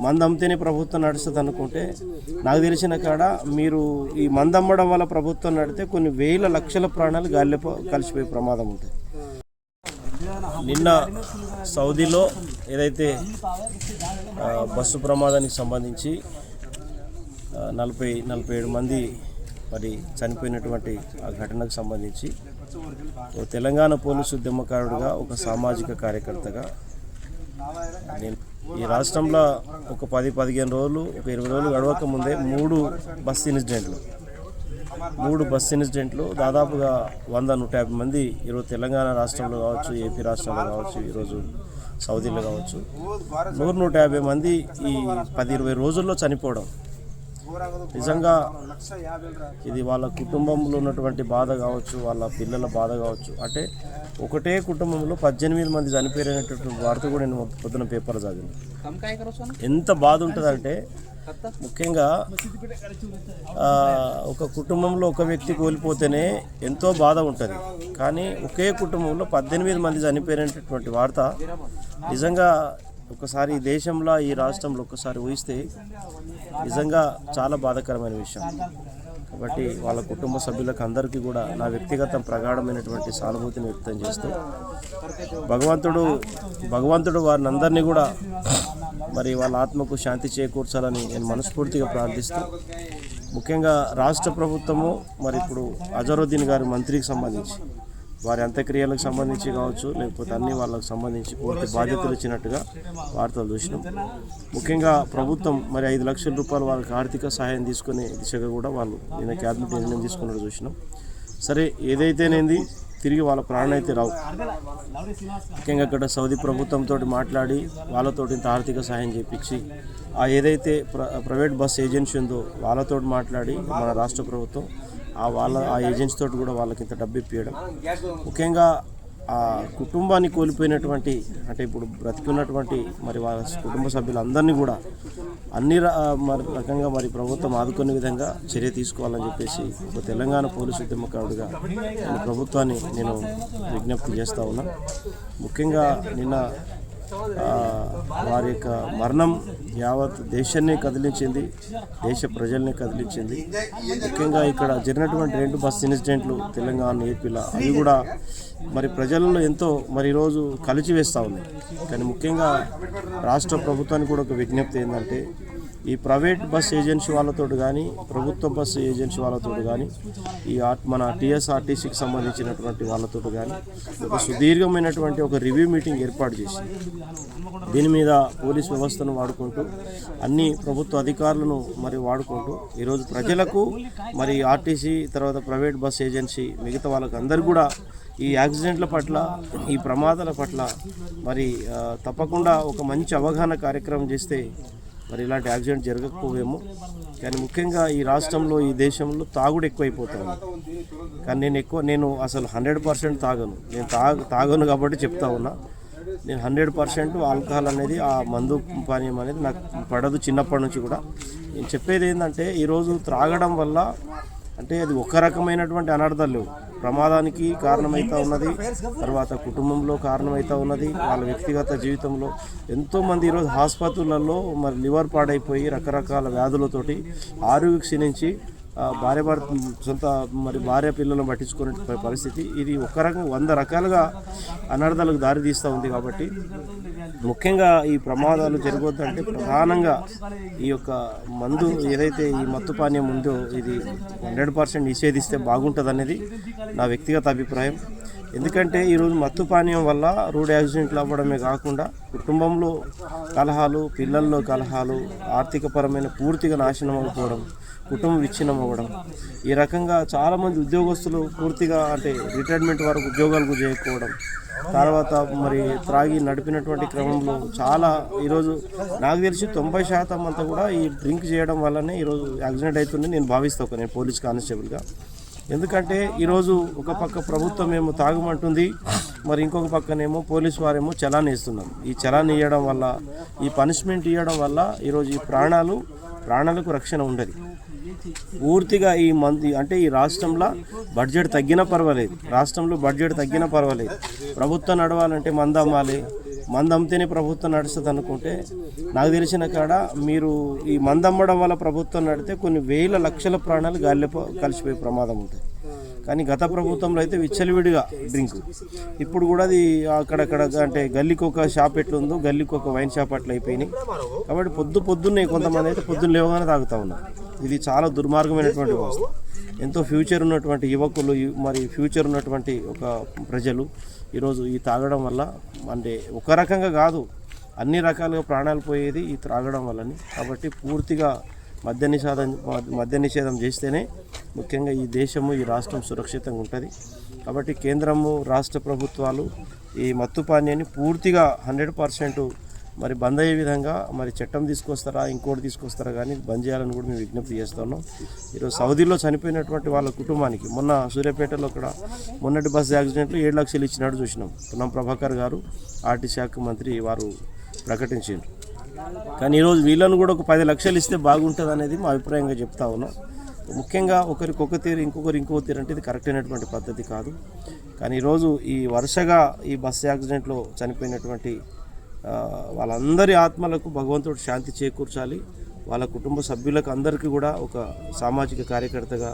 మందు అమ్మితేనే ప్రభుత్వం నడుస్తుంది అనుకుంటే నాకు తెలిసిన కాడ మీరు ఈ మందు అమ్మడం వల్ల ప్రభుత్వం నడితే కొన్ని వేల లక్షల ప్రాణాలు గాలిలో కలిసిపోయే ప్రమాదం ఉంటుంది. నిన్న సౌదీలో ఏదైతే బస్సు ప్రమాదానికి సంబంధించి 47 మంది మరి చనిపోయినటువంటి ఆ ఘటనకు సంబంధించి తెలంగాణ పోలీసు ఉద్యమకారుడిగా ఒక సామాజిక కార్యకర్తగా నేను ఈ రాష్ట్రంలో ఒక 10-15 రోజులు ఒక 20 రోజులు గడవక ముందే 3 బస్సు ఇన్సిడెంట్లు దాదాపుగా 100-150 మంది ఈరోజు తెలంగాణ రాష్ట్రంలో కావచ్చు, ఏపీ రాష్ట్రంలో కావచ్చు, ఈరోజు సౌదీలో కావచ్చు 100-150 మంది ఈ 10-20 రోజుల్లో చనిపోవడం నిజంగా ఇది వాళ్ళ కుటుంబంలో ఉన్నటువంటి బాధ కావచ్చు, వాళ్ళ పిల్లల బాధ కావచ్చు. అంటే ఒకటే కుటుంబంలో 18 మంది చనిపోయినటువంటి వార్త కూడా నేను పొద్దున పేపర్లో చదివాను. ఎంత బాధ ఉంటుందంటే ముఖ్యంగా ఒక కుటుంబంలో ఒక వ్యక్తి కోల్పోతేనే ఎంతో బాధ ఉంటుంది, కానీ ఒకే కుటుంబంలో 18 మంది చనిపోయినటువంటి వార్త నిజంగా ఒకసారి ఈ దేశంలో ఈ రాష్ట్రంలో ఒకసారి ఊహిస్తే నిజంగా చాలా బాధాకరమైన విషయం. కాబట్టి వాళ్ళ కుటుంబ సభ్యులకు అందరికీ కూడా నా వ్యక్తిగత ప్రగాఢమైనటువంటి సానుభూతిని వ్యక్తం చేస్తూ భగవంతుడు వారిని అందరినీ కూడా మరి వాళ్ళ ఆత్మకు శాంతి చేకూర్చాలని నేను మనస్ఫూర్తిగా ప్రార్థిస్తూ, ముఖ్యంగా రాష్ట్ర ప్రభుత్వము మరి ఇప్పుడు అజరుద్దీన్ గారి మంత్రికి సంబంధించి వారి అంత్యక్రియలకు సంబంధించి కావచ్చు, లేకపోతే అన్ని వాళ్ళకు సంబంధించి పూర్తి బాధ్యతలు ఇచ్చినట్టుగా వార్తలు చూసినాం. ముఖ్యంగా ప్రభుత్వం మరి 5 లక్షల రూపాయలు వాళ్ళకి ఆర్థిక సహాయం తీసుకునే దిశగా కూడా వాళ్ళు నిన్న క్యాబినెట్ నిర్ణయం తీసుకున్నట్టు చూసినాం. సరే, ఏదైతేనేది తిరిగి వాళ్ళ ప్రాణం అయితే రావు. ముఖ్యంగా ఇక్కడ సౌదీ ప్రభుత్వంతో మాట్లాడి వాళ్ళతో ఇంత ఆర్థిక సహాయం చేయించి ఆ ఏదైతే ప్రైవేట్ బస్ ఏజెన్సీ ఉందో వాళ్ళతో మాట్లాడి మన రాష్ట్ర ప్రభుత్వం ఆ ఏజెన్సీ తోటి కూడా వాళ్ళకి ఇంత డబ్బు ఇప్పించడం, ముఖ్యంగా ఆ కుటుంబాన్ని కోల్పోయినటువంటి అంటే ఇప్పుడు బ్రతికున్నటువంటి మరి వాళ్ళ కుటుంబ సభ్యులందరినీ కూడా అన్ని రకంగా మరి ప్రభుత్వం ఆదుకునే విధంగా చర్య తీసుకోవాలని చెప్పేసి ఒక తెలంగాణ పోలీసు ఉద్యమకారుడిగా నేను ప్రభుత్వాన్ని నేను విజ్ఞప్తి చేస్తూ ఉన్నా. ముఖ్యంగా నిన్న వారి యొక్క మరణం యావత్ దేశాన్ని కదిలించింది, దేశ ప్రజల్ని కదిలించింది. ముఖ్యంగా ఇక్కడ జరిగినటువంటి 2 బస్సు ఇన్సిడెంట్లు తెలంగాణ, ఏపీలో అవి కూడా మరి ప్రజలలో ఎంతో మరి ఈరోజు కలిచివేస్తూ ఉంది. కానీ ముఖ్యంగా రాష్ట్ర ప్రభుత్వానికి కూడా ఒక విజ్ఞప్తి ఏంటంటే ఈ ప్రైవేట్ బస్ ఏజెన్సీ వాళ్ళతో కానీ ప్రభుత్వ బస్సు ఏజెన్సీ వాళ్ళతో కానీ ఈ మన టీఎస్ఆర్టీసీకి సంబంధించినటువంటి వాళ్ళతో కానీ ఒక సుదీర్ఘమైనటువంటి ఒక రివ్యూ మీటింగ్ ఏర్పాటు చేసి దీని మీద పోలీస్ వ్యవస్థను వాడుకుంటూ అన్ని ప్రభుత్వ అధికారులను మరి వాడుకుంటూ ఈరోజు ప్రజలకు మరి ఆర్టీసీ తర్వాత ప్రైవేట్ బస్ ఏజెన్సీ మిగతా వాళ్ళకి అందరు కూడా ఈ యాక్సిడెంట్ల పట్ల ఈ ప్రమాదాల పట్ల మరి తప్పకుండా ఒక మంచి అవగాహన కార్యక్రమం చేస్తే మరి ఇలాంటి యాక్సిడెంట్ జరగకపోవేమో. కానీ ముఖ్యంగా ఈ రాష్ట్రంలో ఈ దేశంలో తాగుడు ఎక్కువైపోతుంది. కానీ నేను అసలు 100% తాగను. నేను తాగను కాబట్టి చెప్తా ఉన్నా. నేను 100% ఆల్కహాల్ అనేది ఆ మందు పానీయం అనేది నాకు పడదు చిన్నప్పటి నుంచి కూడా. నేను చెప్పేది ఏంటంటే ఈరోజు త్రాగడం వల్ల అంటే అది ఒక రకమైనటువంటి అనర్థాలు లేవు, ప్రమాదానికి కారణమవుతూ ఉన్నది, తర్వాత కుటుంబంలో కారణమవుతూ ఉన్నది, వాళ్ళ వ్యక్తిగత జీవితంలో ఎంతోమంది ఈరోజు ఆసుపత్రులలో మరి లివర్ పాడైపోయి రకరకాల వ్యాధులతోటి ఆరోగ్య క్షీణించి భార్య పిల్లలను పట్టించుకునే పరిస్థితి. ఇది ఒక రకం 100 రకాలుగా అనర్థాలకు దారి తీస్తూ ఉంది. కాబట్టి ముఖ్యంగా ఈ ప్రమాదాలు జరగొద్దంటే ప్రధానంగా ఈ యొక్క మందు ఏదైతే ఈ మత్తు పానీయం ఉందో ఇది 100% నిషేధిస్తే బాగుంటుంది అనేది నా వ్యక్తిగత అభిప్రాయం. ఎందుకంటే ఈరోజు మత్తు పానీయం వల్ల రోడ్ యాక్సిడెంట్లు అవ్వడమే కాకుండా కుటుంబంలో కలహాలు, పిల్లల్లో కలహాలు, ఆర్థికపరమైన పూర్తిగా నాశనం అయిపోవడం, కుటుంబం విచ్ఛిన్నం అవ్వడం, ఈ రకంగా చాలామంది ఉద్యోగస్తులు పూర్తిగా అంటే రిటైర్మెంట్ వరకు ఉద్యోగాలకు చేయకపోవడం, తర్వాత మరి త్రాగి నడిపినటువంటి క్రమంలో చాలా ఈరోజు నాకు తెలిసి 90% అంతా కూడా ఈ డ్రింక్ చేయడం వల్లనే ఈరోజు యాక్సిడెంట్ అవుతుంది నేను భావిస్తాను నేను పోలీస్ కానిస్టేబుల్గా. ఎందుకంటే ఈరోజు ఒక పక్క ప్రభుత్వం ఏమో తాగమంటుంది, మరి ఇంకొక పక్కనేమో పోలీసు వారేమో చలాన్ ఇస్తున్నాం. ఈ చలాన్ ఇవ్వడం వల్ల, ఈ పనిష్మెంట్ ఇవ్వడం వల్ల ఈరోజు ఈ ప్రాణాలకు రక్షణ ఉండదు. పూర్తిగా ఈ అంటే ఈ రాష్ట్రంలో బడ్జెట్ తగ్గినా పర్వాలేదు, ప్రభుత్వం నడవాలంటే మందు అమ్మాలి, మందు అమ్మితేనే ప్రభుత్వం నడుస్తుంది అనుకుంటే నాకు తెలిసిన కాడ మీరు ఈ మందు అమ్మడం వల్ల ప్రభుత్వం నడితే కొన్ని వేల లక్షల ప్రాణాలు గాలిలో కలిసిపోయే ప్రమాదం ఉంటుంది. కానీ గత ప్రభుత్వంలో అయితే విచ్చలవిడిగా డ్రింక్, ఇప్పుడు కూడా అది అక్కడక్కడ అంటే గల్లీకి ఒక షాప్ ఎట్లుందో గల్లీకి ఒక వైన్ షాప్ అట్లా అయిపోయినాయి. కాబట్టి పొద్దున్నే కొంతమంది అయితే పొద్దున్న లేవగానే తాగుతూ ఉన్నారు. ఇది చాలా దుర్మార్గమైనటువంటి వ్యవస్థ. ఎంతో ఫ్యూచర్ ఉన్నటువంటి యువకులు మరి ఫ్యూచర్ ఉన్నటువంటి ఒక ప్రజలు ఈరోజు ఈ తాగడం వల్ల అంటే ఒక రకంగా కాదు అన్ని రకాలుగా ప్రాణాలు పోయేది ఈ త్రాగడం వల్లని. కాబట్టి పూర్తిగా మద్య నిషేధం చేస్తేనే ముఖ్యంగా ఈ దేశము ఈ రాష్ట్రం సురక్షితంగా ఉంటుంది. కాబట్టి కేంద్రము రాష్ట్ర ప్రభుత్వాలు ఈ మత్తు పానీయాన్ని పూర్తిగా 100% మరి బంద్ అయ్యే విధంగా మరి చట్టం తీసుకొస్తారా ఇంకోటి తీసుకొస్తారా కానీ బంద్ చేయాలని కూడా మేము విజ్ఞప్తి చేస్తున్నాం. ఈరోజు సౌదీలో చనిపోయినటువంటి వాళ్ళ కుటుంబానికి మొన్న సూర్యాపేటలో అక్కడ మొన్నటి బస్సు యాక్సిడెంట్లో 7 లక్షలు ఇచ్చినట్టు చూసినాం. పొన్నం ప్రభాకర్ గారు ఆర్టీ శాఖ మంత్రి వారు ప్రకటించారు. కానీ ఈరోజు వీళ్ళను కూడా ఒక 10 లక్షలు ఇస్తే బాగుంటుంది అనేది మా అభిప్రాయంగా చెప్తా ఉన్నాం. ముఖ్యంగా ఒకరికి ఒక తీరు ఇంకొకరు ఇంకో తీరు అంటే ఇది కరెక్ట్ అయినటువంటి పద్ధతి కాదు. కానీ ఈరోజు ఈ వరుసగా ఈ బస్సు యాక్సిడెంట్లో చనిపోయినటువంటి వాళ్ళందరి ఆత్మలకు భగవంతుడు శాంతి చేకూర్చాలి. వాళ్ళ కుటుంబ సభ్యులకు అందరికీ కూడా ఒక సామాజిక కార్యకర్తగా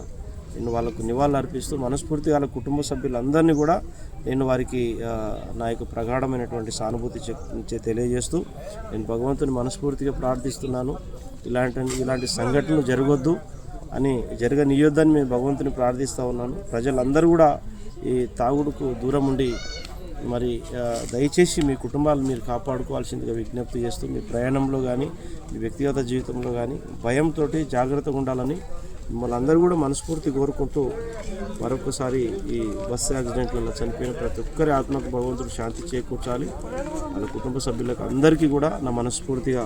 నేను వాళ్ళకు నివాళులు అర్పిస్తూ మనస్ఫూర్తిగా వాళ్ళ కుటుంబ సభ్యులందరినీ కూడా నేను వారికి నా యొక్క ప్రగాఢమైనటువంటి సానుభూతి తెలియజేస్తూ నేను భగవంతుని మనస్ఫూర్తిగా ప్రార్థిస్తున్నాను. ఇలాంటి సంఘటనలు జరగొద్దు అని జరగనియొద్దని నేను భగవంతుని ప్రార్థిస్తూ ఉన్నాను. ప్రజలందరూ కూడా ఈ తాగుడుకు దూరం ఉండి మరి దయచేసి మీ కుటుంబాలు మీరు కాపాడుకోవాల్సిందిగా విజ్ఞప్తి చేస్తూ మీ ప్రయాణంలో కానీ మీ వ్యక్తిగత జీవితంలో కానీ భయంతో జాగ్రత్తగా ఉండాలని మిమ్మల్ని అందరూ కూడా మనస్ఫూర్తి కోరుకుంటూ మరొకసారి ఈ బస్సు యాక్సిడెంట్లలో చనిపోయిన ప్రతి ఒక్కరి ఆత్మకు భగవంతుడు శాంతి చేకూర్చాలి. వాళ్ళ కుటుంబ సభ్యులకు అందరికీ కూడా నా మనస్ఫూర్తిగా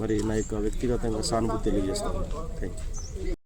మరి నా యొక్క వ్యక్తిగతంగా సానుభూతి తెలియజేస్తాను. Thank you.